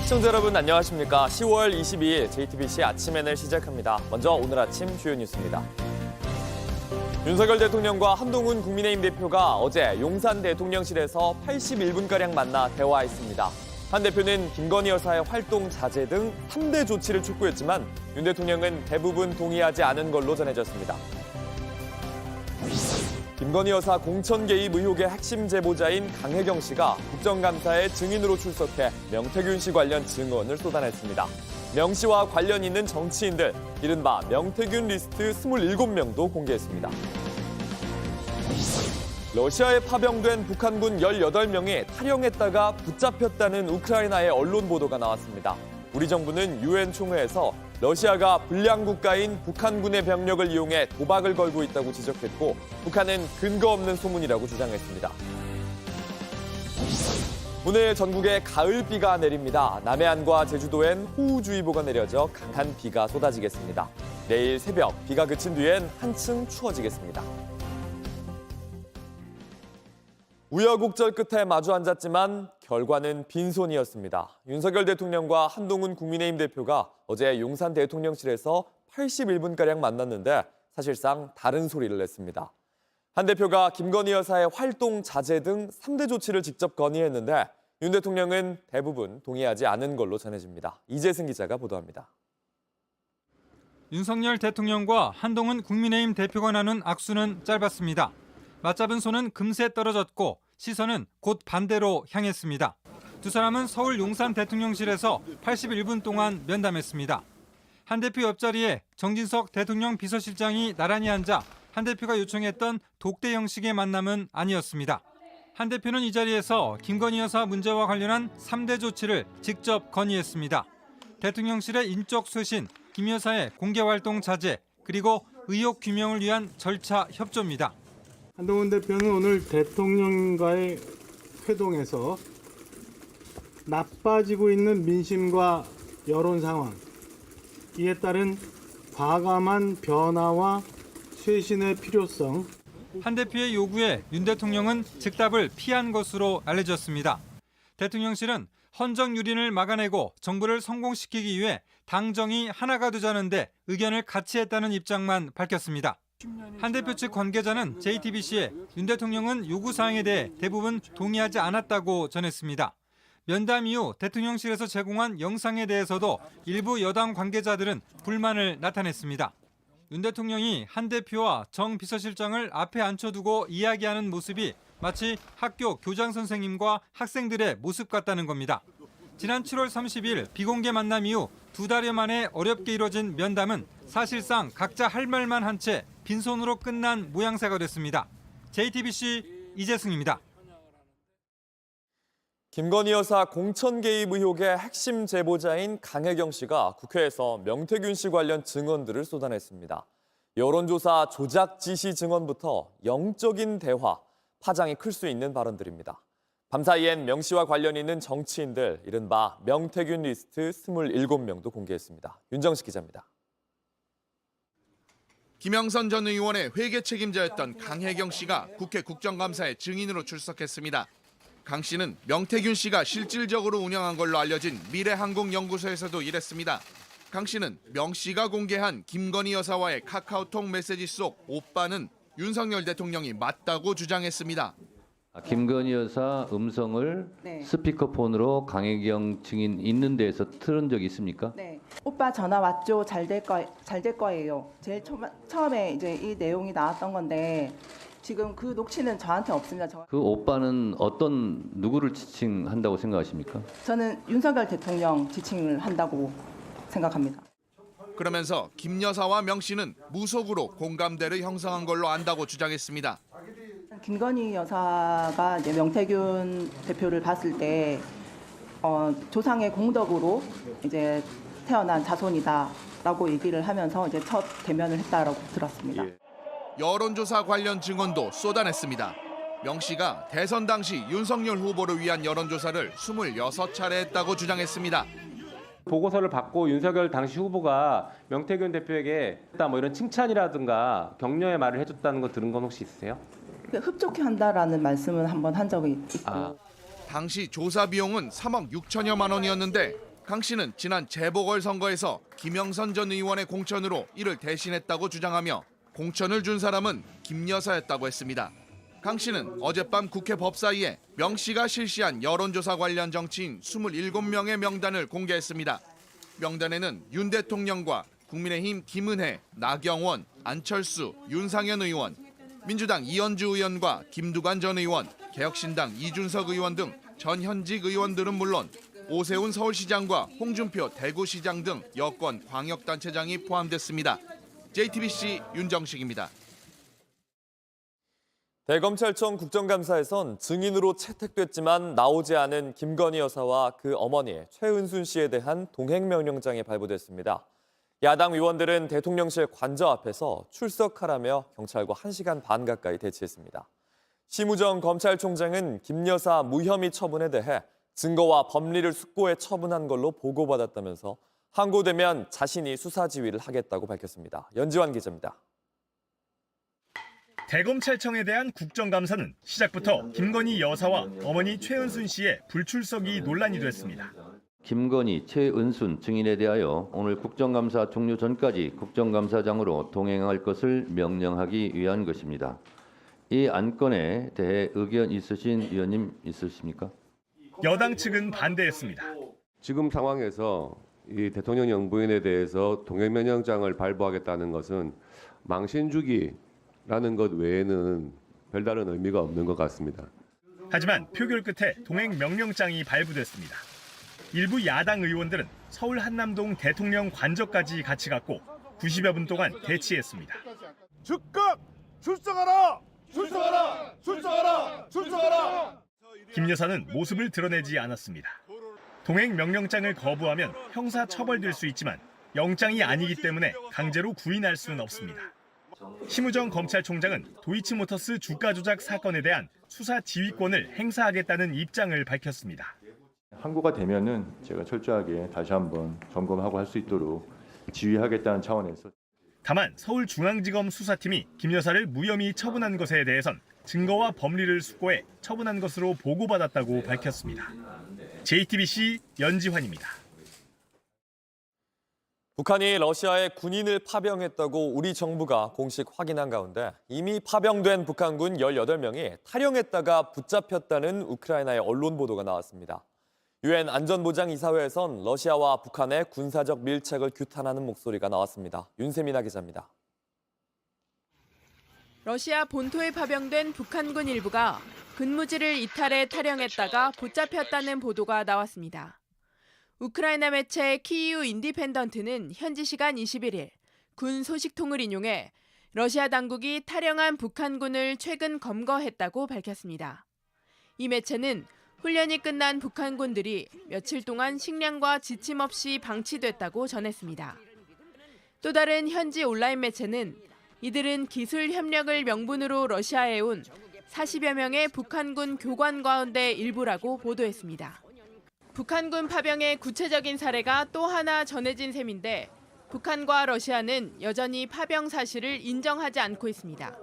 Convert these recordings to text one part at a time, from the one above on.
시청자 여러분 안녕하십니까. 10월 22일 JTBC 아침엔을 시작합니다. 먼저 오늘 아침 주요 뉴스입니다. 윤석열 대통령과 한동훈 국민의힘 대표가 어제 용산 대통령실에서 81분가량 만나 대화했습니다. 한 대표는 김건희 여사의 활동 자제 등 3대 조치를 촉구했지만 윤 대통령은 대부분 동의하지 않은 걸로 전해졌습니다. 김건희 여사 공천 개입 의혹의 핵심 제보자인 강혜경 씨가 국정감사에 증인으로 출석해 명태균 씨 관련 증언을 쏟아냈습니다. 명 씨와 관련 있는 정치인들, 이른바 명태균 리스트 27명도 공개했습니다. 러시아에 파병된 북한군 18명이 탈영했다가 붙잡혔다는 우크라이나의 언론 보도가 나왔습니다. 우리 정부는 유엔 총회에서 러시아가 불량 국가인 북한군의 병력을 이용해 도박을 걸고 있다고 지적했고 북한은 근거 없는 소문이라고 주장했습니다. 오늘 전국에 가을비가 내립니다. 남해안과 제주도엔 호우주의보가 내려져 강한 비가 쏟아지겠습니다. 내일 새벽 비가 그친 뒤엔 한층 추워지겠습니다. 우여곡절 끝에 마주 앉았지만 결과는 빈손이었습니다. 윤석열 대통령과 한동훈 국민의힘 대표가 어제 용산 대통령실에서 81분가량 만났는데 사실상 다른 소리를 냈습니다. 한 대표가 김건희 여사의 활동 자제 등 3대 조치를 직접 건의했는데 윤 대통령은 대부분 동의하지 않은 걸로 전해집니다. 이재승 기자가 보도합니다. 윤석열 대통령과 한동훈 국민의힘 대표가 나눈 악수는 짧았습니다. 맞잡은 손은 금세 떨어졌고 시선은 곧 반대로 향했습니다. 두 사람은 서울 용산 대통령실에서 81분 동안 면담했습니다. 한 대표 옆자리에 정진석 대통령 비서실장이 나란히 앉아 한 대표가 요청했던 독대 형식의 만남은 아니었습니다. 한 대표는 이 자리에서 김건희 여사 문제와 관련한 3대 조치를 직접 건의했습니다. 대통령실의 인적 쇄신, 김 여사의 공개활동 자제, 그리고 의혹 규명을 위한 절차 협조입니다. 한동훈 대표는 오늘 대통령과의 회동에서 나빠지고 있는 민심과 여론 상황, 이에 따른 과감한 변화와 쇄신의 필요성. 한 대표의 요구에 윤 대통령은 즉답을 피한 것으로 알려졌습니다. 대통령실은 헌정 유린을 막아내고 정부를 성공시키기 위해 당정이 하나가 되자는데 의견을 같이 했다는 입장만 밝혔습니다. 한 대표 측 관계자는 JTBC에 윤 대통령은 요구사항에 대해 대부분 동의하지 않았다고 전했습니다. 면담 이후 대통령실에서 제공한 영상에 대해서도 일부 여당 관계자들은 불만을 나타냈습니다. 윤 대통령이 한 대표와 정 비서실장을 앞에 앉혀두고 이야기하는 모습이 마치 학교 교장 선생님과 학생들의 모습 같다는 겁니다. 지난 7월 30일 비공개 만남 이후 두 달여 만에 어렵게 이뤄진 면담은 사실상 각자 할 말만 한 채 빈손으로 끝난 모양새가 됐습니다. JTBC 이재승입니다. 김건희 여사 공천 개입 의혹의 핵심 제보자인 강혜경 씨가 국회에서 명태균 씨 관련 증언들을 쏟아냈습니다. 여론조사 조작 지시 증언부터 영적인 대화, 파장이 클 수 있는 발언들입니다. 밤사이엔 명 씨와 관련 있는 정치인들, 이른바 명태균 리스트 27명도 공개했습니다. 윤정식 기자입니다. 김영선 전 의원의 회계 책임자였던 강혜경 씨가 국회 국정감사에 증인으로 출석했습니다. 강 씨는 명태균 씨가 실질적으로 운영한 걸로 알려진 미래항공연구소에서도 일했습니다. 강 씨는 명 씨가 공개한 김건희 여사와의 카카오톡 메시지 속 오빠는 윤석열 대통령이 맞다고 주장했습니다. 김건희 여사 음성을 스피커폰으로 강혜경 증인 있는 데에서 틀은 적이 있습니까? 네. 오빠 전화 왔죠. 잘 될 거예요. 제일 처음에 이제 이 내용이 나왔던 건데 지금 그 녹취는 저한테 없습니다. 그 오빠는 어떤 누구를 지칭한다고 생각하십니까? 저는 윤석열 대통령 지칭을 한다고 생각합니다. 그러면서 김 여사와 명 씨는 무속으로 공감대를 형성한 걸로 안다고 주장했습니다. 김건희 여사가 이제 명태균 대표를 봤을 때 조상의 공덕으로 이제 태어난 자손이다라고 얘기를 하면서 이제 첫 대면을 했다라고 들었습니다. 여론조사 관련 증언도 쏟아냈습니다. 명 씨가 대선 당시 윤석열 후보를 위한 여론조사를 26차례 했다고 주장했습니다. 보고서를 받고 윤석열 당시 후보가 명태균 대표에게 뭐 이런 칭찬이라든가 격려의 말을 해줬다는 거 들은 건 혹시 있으세요? 흡족해 한다라는 말씀은 한번 한 적이 있고. 당시 조사 비용은 3억 6천여만 원이었는데 강 씨는 지난 재보궐선거에서 김영선 전 의원의 공천으로 이를 대신했다고 주장하며 공천을 준 사람은 김 여사였다고 했습니다. 강 씨는 어젯밤 국회 법사위에 명 씨가 실시한 여론조사 관련 정치인 27명의 명단을 공개했습니다. 명단에는 윤 대통령과 국민의힘 김은혜, 나경원, 안철수, 윤상현 의원, 민주당 이현주 의원과 김두관 전 의원, 개혁신당 이준석 의원 등 전현직 의원들은 물론 오세훈 서울시장과 홍준표 대구시장 등 여권 광역단체장이 포함됐습니다. JTBC 윤정식입니다. 대검찰청 국정감사에선 증인으로 채택됐지만 나오지 않은 김건희 여사와 그 어머니 최은순 씨에 대한 동행명령장이 발부됐습니다. 야당 의원들은 대통령실 관저 앞에서 출석하라며 경찰과 1시간 반 가까이 대치했습니다. 심우정 검찰총장은 김 여사 무혐의 처분에 대해 증거와 법리를 숙고해 처분한 걸로 보고받았다면서 항고되면 자신이 수사 지휘를 하겠다고 밝혔습니다. 연지환 기자입니다. 대검찰청에 대한 국정감사는 시작부터 김건희 여사와 어머니 최은순 씨의 불출석이 논란이 됐습니다. 김건희, 최은순 증인에 대하여 오늘 국정감사 종료 전까지 국정감사장으로 동행할 것을 명령하기 위한 것입니다. 이 안건에 대해 의견 있으신 의원님 있으십니까? 여당 측은 반대했습니다. 지금 상황에서 이 대통령 영부인에 대해서 동행명령장을 발부하겠다는 것은 망신 주기라는 것 외에는 별다른 의미가 없는 것 같습니다. 하지만 표결 끝에 동행명령장이 발부됐습니다. 일부 야당 의원들은 서울 한남동 대통령 관저까지 같이 갔고 90여 분 동안 대치했습니다. 즉각 출석하라! 출석하라! 출석하라! 출석하라! 김 여사는 모습을 드러내지 않았습니다. 동행명령장을 거부하면 형사 처벌될 수 있지만 영장이 아니기 때문에 강제로 구인할 수는 없습니다. 심우정 검찰총장은 도이치모터스 주가 조작 사건에 대한 수사 지휘권을 행사하겠다는 입장을 밝혔습니다. 항고가 되면은 제가 철저하게 다시 한번 점검하고 할 수 있도록 지휘하겠다는 차원에서. 다만 서울중앙지검 수사팀이 김 여사를 무혐의 처분한 것에 대해선 증거와 법리를 숙고해 처분한 것으로 보고받았다고 밝혔습니다. JTBC 연지환입니다. 북한이 러시아에 군인을 파병했다고 우리 정부가 공식 확인한 가운데 이미 파병된 북한군 18명이 탈영했다가 붙잡혔다는 우크라이나의 언론 보도가 나왔습니다. 유엔 안전보장이사회에선 러시아와 북한의 군사적 밀착을 규탄하는 목소리가 나왔습니다. 윤세민아 기자입니다. 러시아 본토에 파병된 북한군 일부가 근무지를 이탈해 탈영했다가 붙잡혔다는 보도가 나왔습니다. 우크라이나 매체 키이우 인디펜던트는 현지 시간 21일 군 소식통을 인용해 러시아 당국이 탈영한 북한군을 최근 검거했다고 밝혔습니다. 이 매체는 훈련이 끝난 북한군들이 며칠 동안 식량과 지침 없이 방치됐다고 전했습니다. 또 다른 현지 온라인 매체는 이들은 기술 협력을 명분으로 러시아에 온 40여 명의 북한군 교관 가운데 일부라고 보도했습니다. 북한군 파병의 구체적인 사례가 또 하나 전해진 셈인데 북한과 러시아는 여전히 파병 사실을 인정하지 않고 있습니다.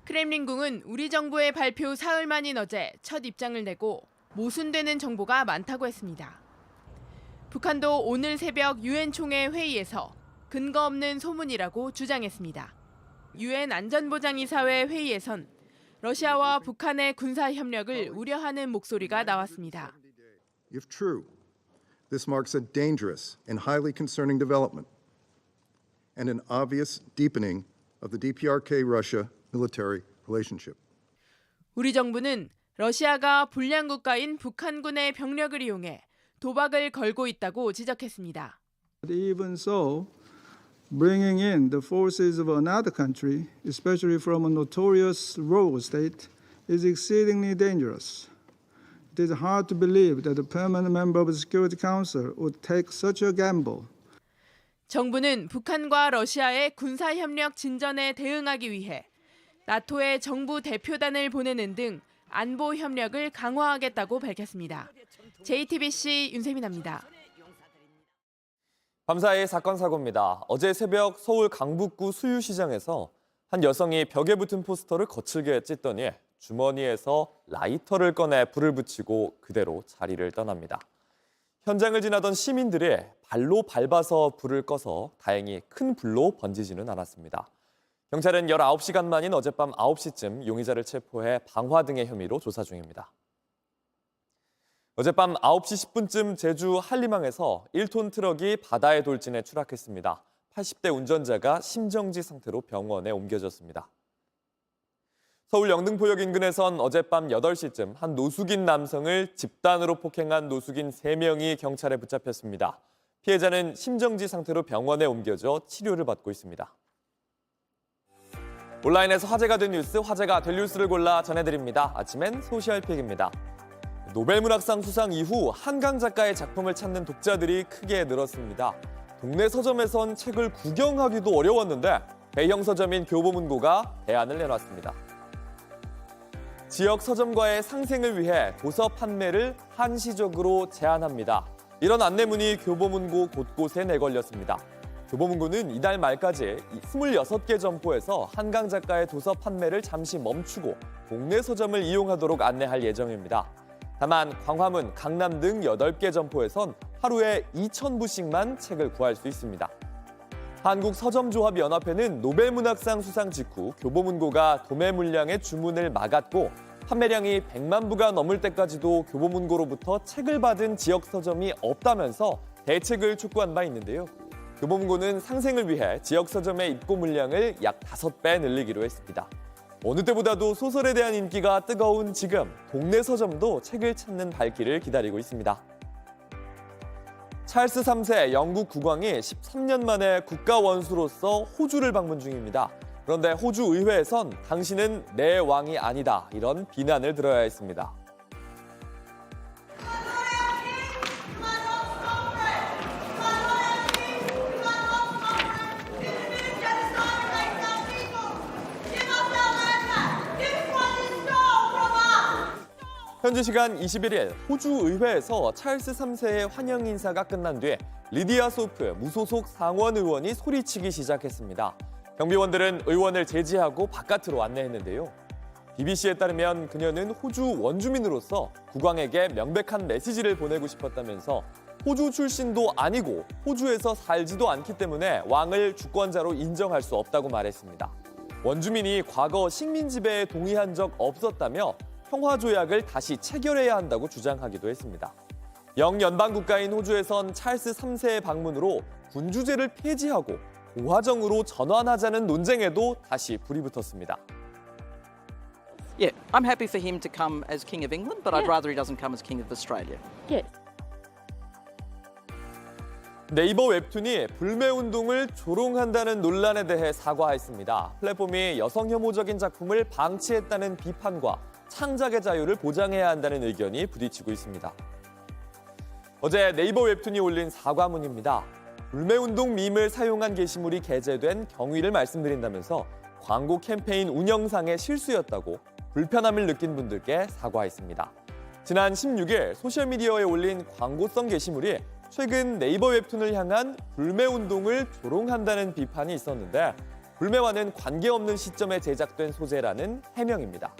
크렘린궁은 우리 정부의 발표 사흘 만인 어제 첫 입장을 내고 모순되는 정보가 많다고 했습니다. 북한도 오늘 새벽 유엔 총회 회의에서 근거 없는 소문이라고 주장했습니다. 유엔 안전보장이사회 회의에선 러시아와 북한의 군사 협력을 우려하는 목소리가 나왔습니다. If true, this marks a dangerous and highly concerning development and an obvious deepening of the DPRK-Russia military relationship. 우리 정부는 러시아가 불량 국가인 북한군의 병력을 이용해 도박을 걸고 있다고 지적했습니다. Even so, bringing in the forces of another country, especially from a notorious rogue state, is exceedingly dangerous. It is hard to believe that a permanent member of the Security Council would take such a gamble. 정부는 북한과 러시아의 군사 협력 진전에 대응하기 위해 나토의 정부 대표단을 보내는 등 안보 협력을 강화하겠다고 밝혔습니다. JTBC 윤세민입니다. 밤사이 사건 사고입니다. 어제 새벽 서울 강북구 수유시장에서 한 여성이 벽에 붙은 포스터를 거칠게 찢더니 주머니에서 라이터를 꺼내 불을 붙이고 그대로 자리를 떠납니다. 현장을 지나던 시민들이 발로 밟아서 불을 꺼서 다행히 큰 불로 번지지는 않았습니다. 경찰은 19시간 만인 어젯밤 9시쯤 용의자를 체포해 방화 등의 혐의로 조사 중입니다. 어젯밤 9시 10분쯤 제주 한림항에서 1톤 트럭이 바다에 돌진해 추락했습니다. 80대 운전자가 심정지 상태로 병원에 옮겨졌습니다. 서울 영등포역 인근에선 어젯밤 8시쯤 한 노숙인 남성을 집단으로 폭행한 노숙인 3명이 경찰에 붙잡혔습니다. 피해자는 심정지 상태로 병원에 옮겨져 치료를 받고 있습니다. 온라인에서 화제가 된 뉴스, 화제가 될 뉴스를 골라 전해드립니다. 아침엔 소셜픽입니다. 노벨문학상 수상 이후 한강 작가의 작품을 찾는 독자들이 크게 늘었습니다. 동네 서점에선 책을 구경하기도 어려웠는데 대형 서점인 교보문고가 대안을 내놨습니다. 지역 서점과의 상생을 위해 도서 판매를 한시적으로 제한합니다. 이런 안내문이 교보문고 곳곳에 내걸렸습니다. 교보문고는 이달 말까지 26개 점포에서 한강 작가의 도서 판매를 잠시 멈추고 동네 서점을 이용하도록 안내할 예정입니다. 다만 광화문, 강남 등 8개 점포에선 하루에 2,000부씩만 책을 구할 수 있습니다. 한국서점조합연합회는 노벨문학상 수상 직후 교보문고가 도매 물량의 주문을 막았고 판매량이 100만 부가 넘을 때까지도 교보문고로부터 책을 받은 지역 서점이 없다면서 대책을 촉구한 바 있는데요. 교보문고는 상생을 위해 지역 서점의 입고 물량을 약 5배 늘리기로 했습니다. 어느 때보다도 소설에 대한 인기가 뜨거운 지금 동네 서점도 책을 찾는 발길을 기다리고 있습니다. 찰스 3세 영국 국왕이 13년 만에 국가 원수로서 호주를 방문 중입니다. 그런데 호주 의회에선 당신은 내 왕이 아니다 이런 비난을 들어야 했습니다. 현지 시간 21일 호주 의회에서 찰스 3세의 환영 인사가 끝난 뒤 리디아 소프 무소속 상원 의원이 소리치기 시작했습니다. 경비원들은 의원을 제지하고 바깥으로 안내했는데요. BBC에 따르면 그녀는 호주 원주민으로서 국왕에게 명백한 메시지를 보내고 싶었다면서 호주 출신도 아니고 호주에서 살지도 않기 때문에 왕을 주권자로 인정할 수 없다고 말했습니다. 원주민이 과거 식민 지배에 동의한 적 없었다며 평화조약을 다시 체결해야 한다고 주장하기도 했습니다. 영연방 국가인 호주에선 찰스 3세의 방문으로 군주제를 폐지하고 고화정으로 전환하자는 논쟁에도 다시 불이 붙었습니다. Yeah, I'm happy for him to come as King of England, but I'd rather he doesn't come as King of Australia. 네이버 웹툰이 불매운동을 조롱한다는 논란에 대해 사과했습니다. 플랫폼이 여성 혐오적인 작품을 방치했다는 비판과 창작의 자유를 보장해야 한다는 의견이 부딪히고 있습니다. 어제 네이버 웹툰이 올린 사과문입니다. 불매운동 밈을 사용한 게시물이 게재된 경위를 말씀드린다면서 광고 캠페인 운영상의 실수였다고 불편함을 느낀 분들께 사과했습니다. 지난 16일 소셜미디어에 올린 광고성 게시물이 최근 네이버 웹툰을 향한 불매운동을 조롱한다는 비판이 있었는데 불매와는 관계없는 시점에 제작된 소재라는 해명입니다.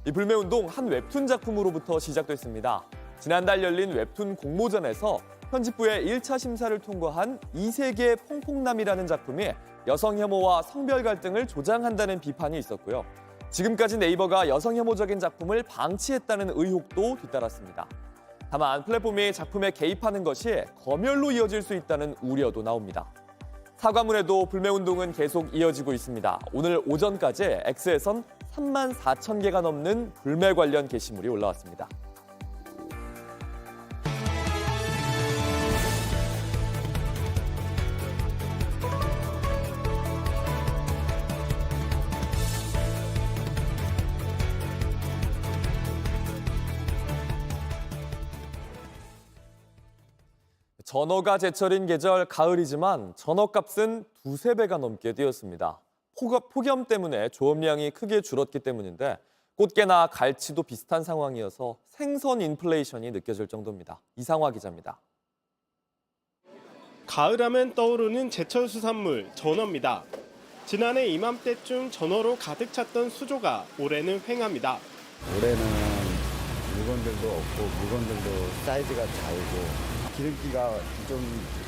이 불매운동 한 웹툰 작품으로부터 시작됐습니다. 지난달 열린 웹툰 공모전에서 편집부의 1차 심사를 통과한 이세계 퐁퐁남이라는 작품이 여성 혐오와 성별 갈등을 조장한다는 비판이 있었고요. 지금까지 네이버가 여성 혐오적인 작품을 방치했다는 의혹도 뒤따랐습니다. 다만 플랫폼이 작품에 개입하는 것이 검열로 이어질 수 있다는 우려도 나옵니다. 사과문에도 불매운동은 계속 이어지고 있습니다. 오늘 오전까지 X에선 3만 4천 개가 넘는 불매 관련 게시물이 올라왔습니다. 전어가 제철인 계절 가을이지만 전어값은 2~3배가 넘게 뛰었습니다. 폭염 때문에 조업량이 크게 줄었기 때문인데 꽃게나 갈치도 비슷한 상황이어서 생선 인플레이션이 느껴질 정도입니다. 이상화 기자입니다. 가을하면 떠오르는 제철 수산물 전어입니다. 지난해 이맘때쯤 전어로 가득 찼던 수조가 올해는 횡합니다. 올해는 물건들도 없고 물건들도 사이즈가 작고 기름기가 좀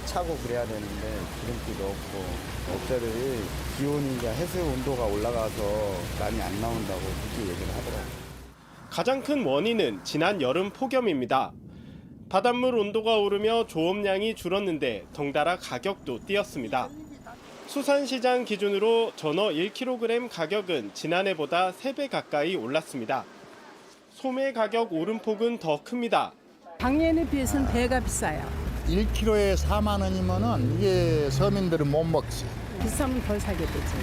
차고 그래야 되는데 기름기도 없고 업자들이 기온이 이제 해수 온도가 올라가서 많이 안 나온다고 그렇게 얘기를 하더라고요. 가장 큰 원인은 지난 여름 폭염입니다. 바닷물 온도가 오르며 조업량이 줄었는데 덩달아 가격도 뛰었습니다. 수산시장 기준으로 전어 1kg 가격은 지난해보다 3배 가까이 올랐습니다. 소매 가격 오름폭은 더 큽니다. 작년에 비해서는 배가 비싸요. 1kg에 4만 원이면은 이게 서민들은 못 먹지. 비싸면 덜 사게 되지.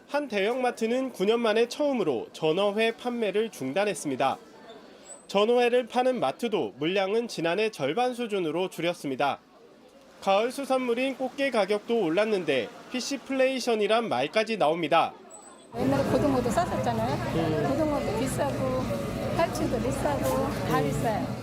한 대형마트는 9년 만에 처음으로 전어회 판매를 중단했습니다. 전어회를 파는 마트도 물량은 지난해 절반 수준으로 줄였습니다. 가을 수산물인 꽃게 가격도 올랐는데 피시플레이션이란 말까지 나옵니다. 옛날에 고등어도 쌌었잖아요. 고등어도 비싸고 갈치도 비싸고 다 비싸요.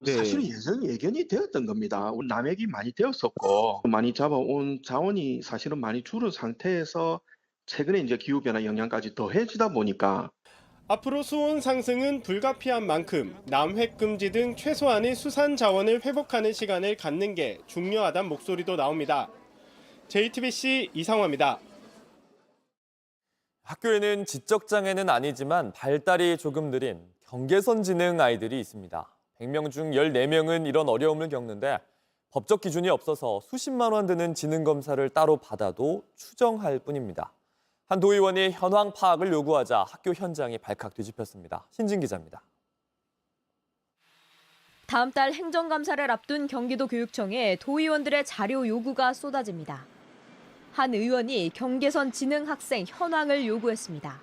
사실은 예견이 되었던 겁니다. 남획이 많이 되었었고 많이 잡아온 자원이 사실은 많이 줄은 상태에서 최근에 이제 기후변화 영향까지 더해지다 보니까 앞으로 수온 상승은 불가피한 만큼 남획 금지 등 최소한의 수산 자원을 회복하는 시간을 갖는 게 중요하다는 목소리도 나옵니다. JTBC 이상화입니다. 학교에는 지적장애는 아니지만 발달이 조금 느린 경계선 지능 아이들이 있습니다. 100명 중 14명은 이런 어려움을 겪는데 법적 기준이 없어서 수십만 원 드는 지능검사를 따로 받아도 추정할 뿐입니다. 한 도의원이 현황 파악을 요구하자 학교 현장이 발칵 뒤집혔습니다. 신진 기자입니다. 다음 달 행정감사를 앞둔 경기도 교육청에 도의원들의 자료 요구가 쏟아집니다. 한 의원이 경계선 지능 학생 현황을 요구했습니다.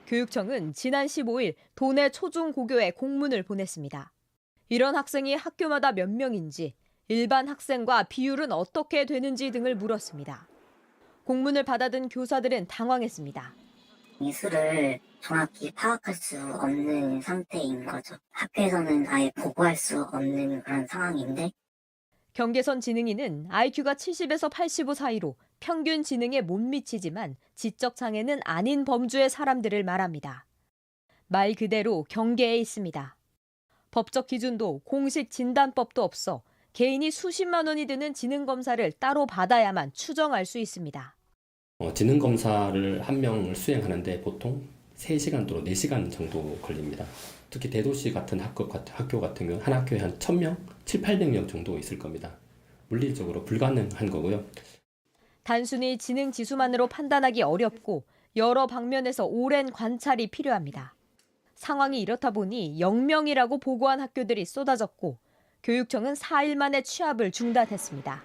교육청은 지난 15일 도내 초중고교에 공문을 보냈습니다. 이런 학생이 학교마다 몇 명인지, 일반 학생과 비율은 어떻게 되는지 등을 물었습니다. 공문을 받아든 교사들은 당황했습니다. 이 수를 정확히 파악할 수 없는 상태인 거죠. 학교에서는 아예 보고할 수 없는 그런 상황인데. 경계선 지능인은 IQ가 70에서 85 사이로 평균 지능에 못 미치지만 지적 장애는 아닌 범주의 사람들을 말합니다. 말 그대로 경계에 있습니다. 법적 기준도 공식 진단법도 없어 개인이 수십만 원이 드는 지능검사를 따로 받아야만 추정할 수 있습니다. 지능검사를 한 명을 수행하는데 보통 3시간 또는 4시간 정도 걸립니다. 특히 대도시 같은 학교 같은 경우 한 학교에 한 1000명, 700~800명 정도 있을 겁니다. 물리적으로 불가능한 거고요. 단순히 지능 지수만으로 판단하기 어렵고 여러 방면에서 오랜 관찰이 필요합니다. 상황이 이렇다 보니 0명이라고 보고한 학교들이 쏟아졌고 교육청은 4일 만에 취합을 중단했습니다.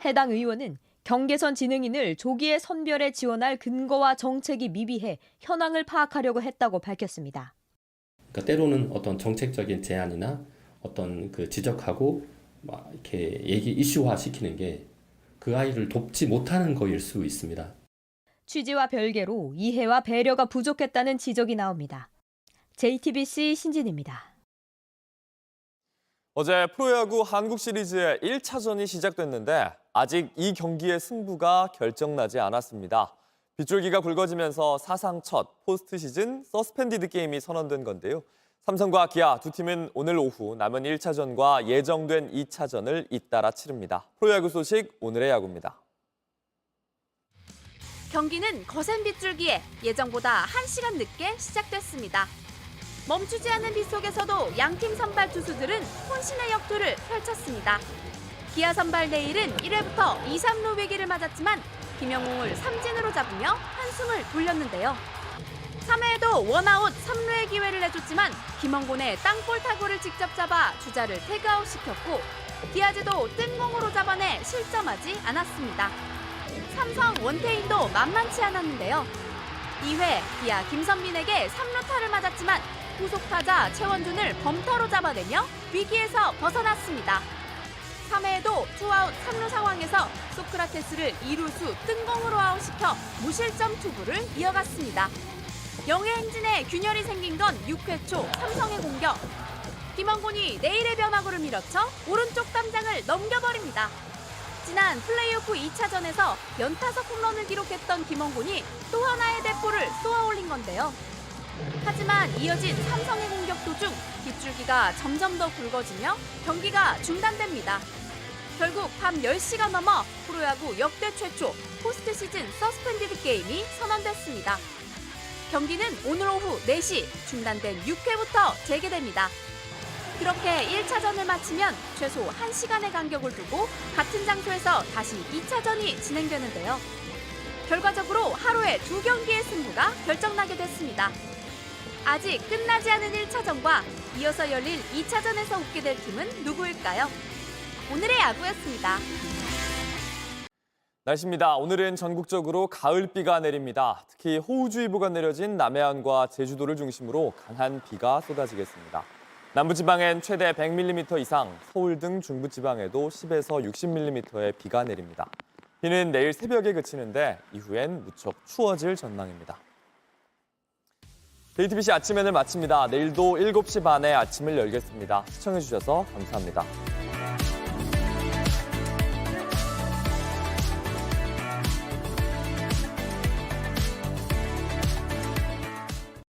해당 의원은 경계선 지능인을 조기에 선별에 지원할 근거와 정책이 미비해 현황을 파악하려고 했다고 밝혔습니다. 그러니까 때로는 어떤 정책적인 제안이나 어떤 그 지적하고 이렇게 이슈화 시키는 게 그 아이를 돕지 못하는 거일 수 있습니다. 취지와 별개로 이해와 배려가 부족했다는 지적이 나옵니다. JTBC 신진입니다. 어제 프로야구 한국 시리즈의 1차전이 시작됐는데 아직 이 경기의 승부가 결정나지 않았습니다. 빗줄기가 굵어지면서 사상 첫 포스트 시즌 서스펜디드 게임이 선언된 건데요. 삼성과 기아 두 팀은 오늘 오후 남은 1차전과 예정된 2차전을 잇따라 치릅니다. 프로야구 소식 오늘의 야구입니다. 경기는 거센 빗줄기에 예정보다 1시간 늦게 시작됐습니다. 멈추지 않는 빗 속에서도 양팀 선발 투수들은 혼신의 역투를 펼쳤습니다. 기아 선발 내일은 1회부터 2, 3루 위기를 맞았지만 김영웅을 삼진으로 잡으며 한숨을 돌렸는데요. 3회에도 원아웃 3루의 기회를 내줬지만 김원곤의 땅볼 타구를 직접 잡아 주자를 태그아웃 시켰고 디아즈도 뜬공으로 잡아내 실점하지 않았습니다. 삼성 원태인도 만만치 않았는데요. 2회 기아 김선민에게 3루타를 맞았지만 후속 타자 최원준을 범타로 잡아내며 위기에서 벗어났습니다. 3회에도 투아웃 3루 상황에서 소크라테스를 2루수 뜬공으로 아웃시켜 무실점 투구를 이어갔습니다. 영예 행진에 균열이 생긴 건 6회 초 삼성의 공격. 김원곤이 내일의 변화구를 밀어쳐 오른쪽 담장을 넘겨버립니다. 지난 플레이오프 2차전에서 연타석 홈런을 기록했던 김원곤이 또 하나의 대포를 쏘아올린 건데요. 하지만 이어진 삼성의 공격 도중 빗줄기가 날씨가 점점 더 굵어지며 경기가 중단됩니다. 결국 밤 10시가 넘어 프로야구 역대 최초 포스트 시즌 서스펜디드 게임이 선언됐습니다. 경기는 오늘 오후 4시 중단된 6회부터 재개됩니다. 그렇게 1차전을 마치면 최소 1시간의 간격을 두고 같은 장소에서 다시 2차전이 진행되는데요. 결과적으로 하루에 2경기의 승부가 결정나게 됐습니다. 아직 끝나지 않은 1차전과 이어서 열릴 2차전에서 웃게 될 팀은 누구일까요? 오늘의 야구였습니다. 날씨입니다. 오늘은 전국적으로 가을비가 내립니다. 특히 호우주의보가 내려진 남해안과 제주도를 중심으로 강한 비가 쏟아지겠습니다. 남부지방엔 최대 100mm 이상, 서울 등 중부지방에도 10에서 60mm의 비가 내립니다. 비는 내일 새벽에 그치는데 이후엔 무척 추워질 전망입니다. JTBC 아침엔을 마칩니다. 내일도 7시 반에 아침을 열겠습니다. 시청해주셔서 감사합니다.